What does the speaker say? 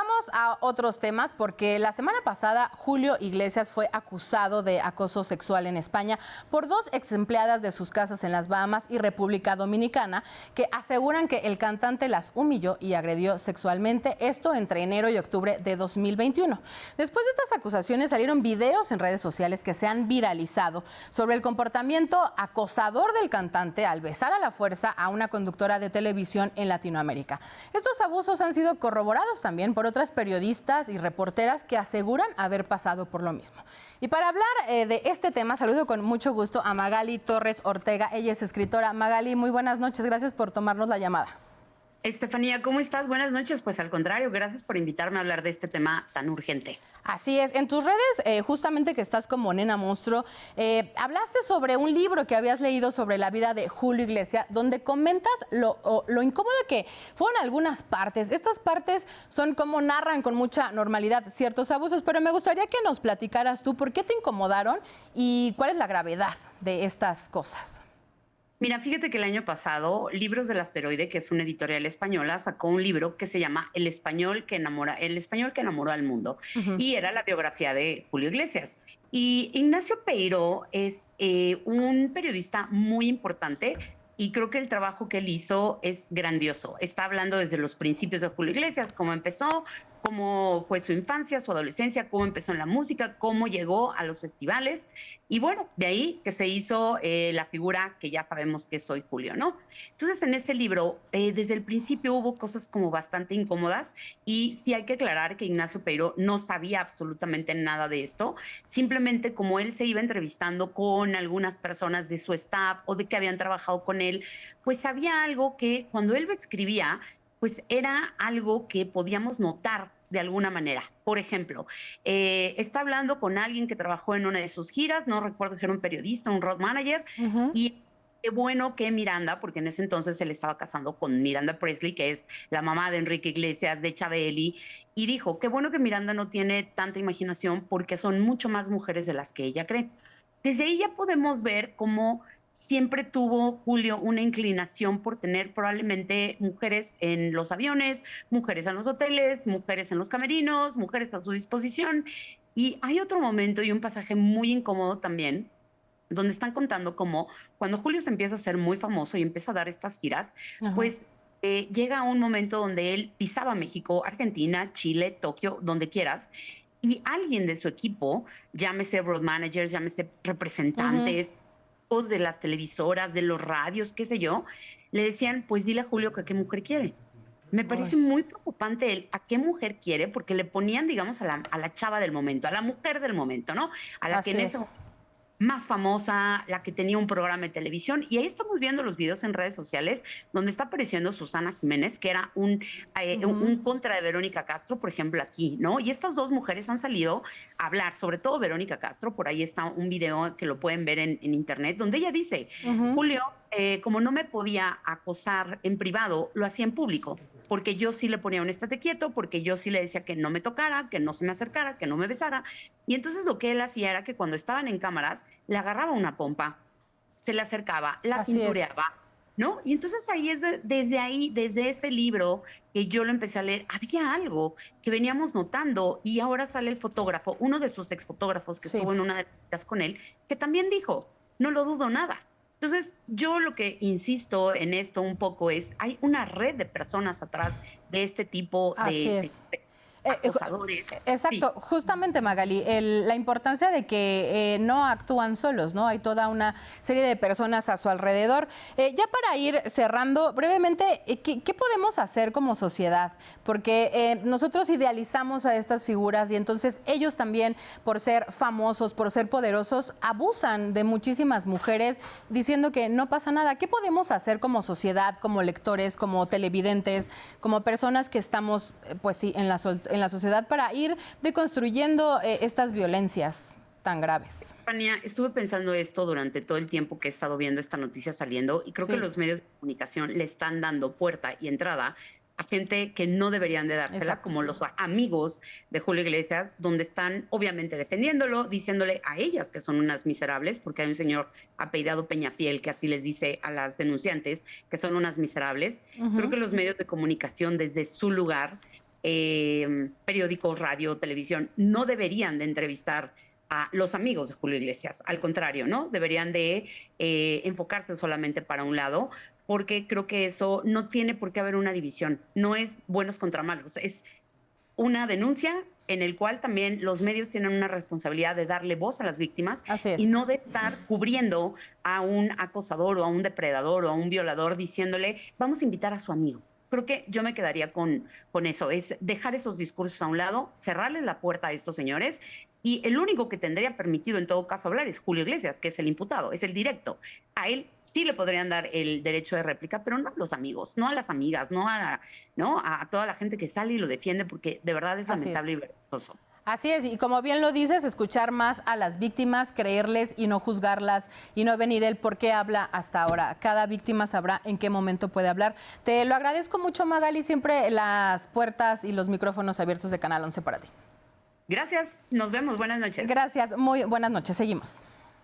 vamos a otros temas porque la semana pasada Julio Iglesias fue acusado de acoso sexual en España por dos ex empleadas de sus casas en las Bahamas y República Dominicana que aseguran que el cantante las humilló y agredió sexualmente, esto entre enero y octubre de 2021. Después de estas acusaciones salieron videos en redes sociales que se han viralizado sobre el comportamiento acosador del cantante al besar a la fuerza a una conductora de televisión en Latinoamérica. Estos abusos han sido corroborados también por otras periodistas y reporteras que aseguran haber pasado por lo mismo. Y para hablar de este tema, saludo con mucho gusto a Magali Torres Ortega. Ella es escritora. Magali, muy buenas noches. Gracias por tomarnos la llamada. Estefanía, ¿cómo estás? Buenas noches. Pues al contrario, gracias por invitarme a hablar de este tema tan urgente. Así es. En tus redes, justamente que estás como Nena Monstruo, hablaste sobre un libro que habías leído sobre la vida de Julio Iglesias, donde comentas lo incómoda que fueron algunas partes. Estas partes son como narran con mucha normalidad ciertos abusos, pero me gustaría que nos platicaras tú por qué te incomodaron y cuál es la gravedad de estas cosas. Mira, fíjate que el año pasado, Libros del Asteroide, que es una editorial española, sacó un libro que se llama El español que enamoró al mundo. Y era la biografía de Julio Iglesias. Y Ignacio Peiró es un periodista muy importante y creo que el trabajo que él hizo es grandioso. Está hablando desde los principios de Julio Iglesias, cómo empezó, cómo fue su infancia, su adolescencia, cómo empezó en la música, cómo llegó a los festivales. Y bueno, de ahí que se hizo la figura que ya sabemos que soy Julio, ¿no? Entonces, en este libro, desde el principio hubo cosas como bastante incómodas y sí hay que aclarar que Ignacio Peiró no sabía absolutamente nada de esto. Simplemente como él se iba entrevistando con algunas personas de su staff o de que habían trabajado con él, pues sabía algo que cuando él lo escribía, pues era algo que podíamos notar de alguna manera. Por ejemplo, está hablando con alguien que trabajó en una de sus giras, no recuerdo si era un periodista, un road manager, y qué bueno que Miranda, porque en ese entonces él estaba casando con Miranda Presley, que es la mamá de Enrique Iglesias, de Chabeli, y dijo, qué bueno que Miranda no tiene tanta imaginación porque son mucho más mujeres de las que ella cree. Desde ahí ya podemos ver cómo siempre tuvo Julio una inclinación por tener probablemente mujeres en los aviones, mujeres en los hoteles, mujeres en los camerinos, mujeres a su disposición. Y hay otro momento y un pasaje muy incómodo también, donde están contando cómo cuando Julio se empieza a ser muy famoso y empieza a dar estas giras, pues llega un momento donde él pisaba México, Argentina, Chile, Tokio, donde quieras, y alguien de su equipo, llámese road managers, llámese representantes, de las televisoras, de los radios, qué sé yo, le decían, pues dile a Julio que a qué mujer quiere. Me parece muy preocupante él a qué mujer quiere, porque le ponían, digamos, a la chava del momento, a la mujer del momento, ¿no? A la que en ese momento más famosa, la que tenía un programa de televisión. Y ahí estamos viendo los videos en redes sociales donde está apareciendo Susana Jiménez, que era un contra de Verónica Castro, por ejemplo, aquí, ¿no? Y estas dos mujeres han salido a hablar, sobre todo Verónica Castro, por ahí está un video que lo pueden ver en internet, donde ella dice, Julio, como no me podía acosar en privado, lo hacía en público, porque yo sí le ponía un estate quieto, porque yo sí le decía que no me tocara, que no se me acercara, que no me besara. Y entonces lo que él hacía era que cuando estaban en cámaras, le agarraba una pompa, se le acercaba, la cintureaba, ¿no? Y entonces ahí es desde ese libro que yo lo empecé a leer, había algo que veníamos notando y ahora sale el fotógrafo, uno de sus exfotógrafos que estuvo en una de las con él, que también dijo, no lo dudo nada. Entonces, yo lo que insisto en esto un poco es, hay una red de personas atrás de este tipo de acosadores. Exacto, justamente Magali, la importancia de que no actúan solos, ¿no? Hay toda una serie de personas a su alrededor. Ya para ir cerrando, brevemente, ¿qué podemos hacer como sociedad? Porque nosotros idealizamos a estas figuras y entonces ellos también, por ser famosos, por ser poderosos, abusan de muchísimas mujeres diciendo que no pasa nada. ¿Qué podemos hacer como sociedad, como lectores, como televidentes, como personas que estamos, pues sí, en la sociedad para ir deconstruyendo estas violencias tan graves? Tania, estuve pensando esto durante todo el tiempo que he estado viendo esta noticia saliendo y creo que los medios de comunicación le están dando puerta y entrada a gente que no deberían de dársela, como los amigos de Julio Iglesias, donde están obviamente defendiéndolo, diciéndole a ellas que son unas miserables, porque hay un señor apellidado Peñafiel que así les dice a las denunciantes que son unas miserables. Creo que los medios de comunicación desde su lugar periódicos, radio, televisión, no deberían de entrevistar a los amigos de Julio Iglesias. Al contrario, ¿no? Deberían de enfocarse solamente para un lado, porque creo que eso no tiene por qué haber una división. No es buenos contra malos, es una denuncia en el cual también los medios tienen una responsabilidad de darle voz a las víctimas y no de estar cubriendo a un acosador o a un depredador o a un violador diciéndole, vamos a invitar a su amigo. Creo que yo me quedaría con eso, es dejar esos discursos a un lado, cerrarles la puerta a estos señores, y el único que tendría permitido en todo caso hablar es Julio Iglesias, que es el imputado, es el directo. A él sí le podrían dar el derecho de réplica, pero no a los amigos, no a las amigas, no a toda la gente que sale y lo defiende, porque de verdad es lamentable y vergonzoso. Así es, y como bien lo dices, escuchar más a las víctimas, creerles y no juzgarlas y no venir el por qué habla hasta ahora. Cada víctima sabrá en qué momento puede hablar. Te lo agradezco mucho, Magali, siempre las puertas y los micrófonos abiertos de Canal 11 para ti. Gracias, nos vemos, buenas noches. Gracias, muy buenas noches, seguimos.